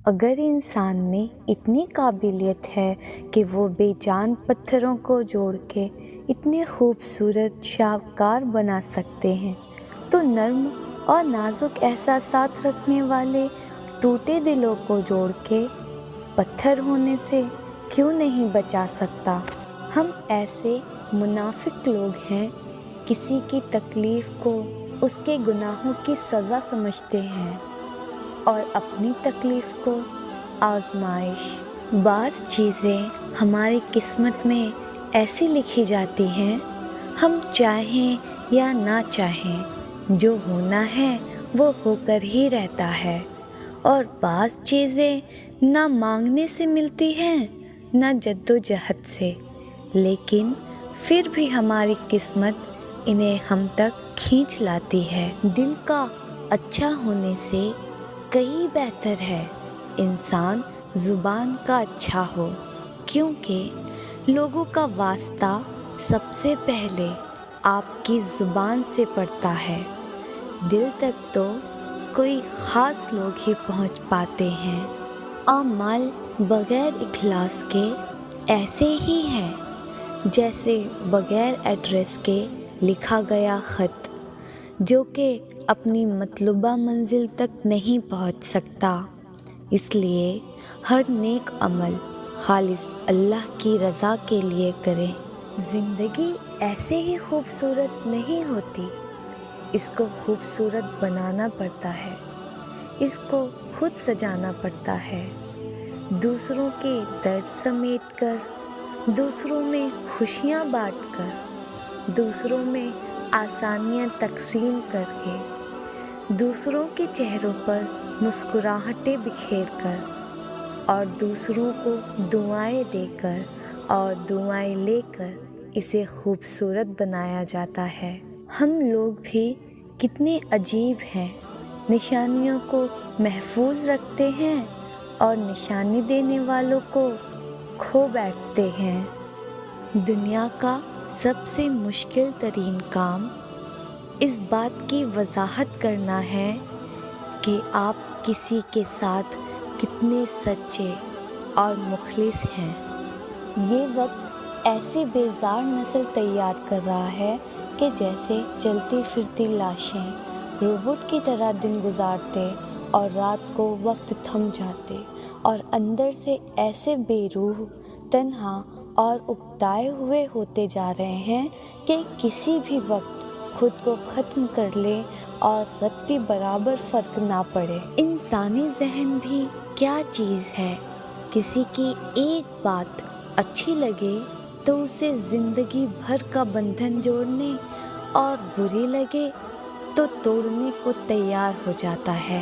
اگر انسان میں اتنی قابلیت ہے کہ وہ بے جان پتھروں کو جوڑ کے اتنے خوبصورت شاہکار بنا سکتے ہیں تو نرم اور نازک احساسات رکھنے والے ٹوٹے دلوں کو جوڑ کے پتھر ہونے سے کیوں نہیں بچا سکتا؟ ہم ایسے منافق لوگ ہیں، کسی کی تکلیف کو اس کے گناہوں کی سزا سمجھتے ہیں اور اپنی تکلیف کو آزمائش۔ بعض چیزیں ہماری قسمت میں ایسی لکھی جاتی ہیں، ہم چاہیں یا نہ چاہیں جو ہونا ہے وہ ہو کر ہی رہتا ہے، اور بعض چیزیں نہ مانگنے سے ملتی ہیں نہ جدوجہد سے، لیکن پھر بھی ہماری قسمت انہیں ہم تک کھینچ لاتی ہے۔ دل کا اچھا ہونے سے کہیں بہتر ہے انسان زبان کا اچھا ہو، کیونکہ لوگوں کا واسطہ سب سے پہلے آپ کی زبان سے پڑتا ہے۔ دل تک تو کوئی خاص لوگ ہی پہنچ پاتے ہیں۔ اعمال بغیر اخلاص کے ایسے ہی ہیں جیسے بغیر ایڈریس کے لکھا گیا خط، جو کہ اپنی مطلوبہ منزل تک نہیں پہنچ سکتا۔ اس لیے ہر نیک عمل خالص اللہ کی رضا کے لیے کریں۔ زندگی ایسے ہی خوبصورت نہیں ہوتی، اس کو خوبصورت بنانا پڑتا ہے، اس کو خود سجانا پڑتا ہے، دوسروں کے درد سمیٹ کر، دوسروں میں خوشیاں بانٹ کر، دوسروں میں آسانیاں تقسیم کر کے، دوسروں کے چہروں پر مسکراہٹیں بکھیر کر، اور دوسروں کو دعائیں دے کر اور دعائیں لے کر اسے خوبصورت بنایا جاتا ہے۔ ہم لوگ بھی کتنے عجیب ہیں، نشانیوں کو محفوظ رکھتے ہیں اور نشانی دینے والوں کو کھو بیٹھتے ہیں۔ دنیا کا سب سے مشکل ترین کام اس بات کی وضاحت کرنا ہے کہ آپ کسی کے ساتھ کتنے سچے اور مخلص ہیں۔ یہ وقت ایسی بیزار نسل تیار کر رہا ہے کہ جیسے چلتی پھرتی لاشیں روبوٹ کی طرح دن گزارتے اور رات کو وقت تھم جاتے، اور اندر سے ایسے بے روح، تنہا اور اکتائے ہوئے ہوتے جا رہے ہیں کہ کسی بھی وقت خود کو ختم کر لے اور رتی برابر فرق نہ پڑے۔ انسانی ذہن بھی کیا چیز ہے، کسی کی ایک بات اچھی لگے تو اسے زندگی بھر کا بندھن جوڑنے، اور بری لگے تو توڑنے کو تیار ہو جاتا ہے۔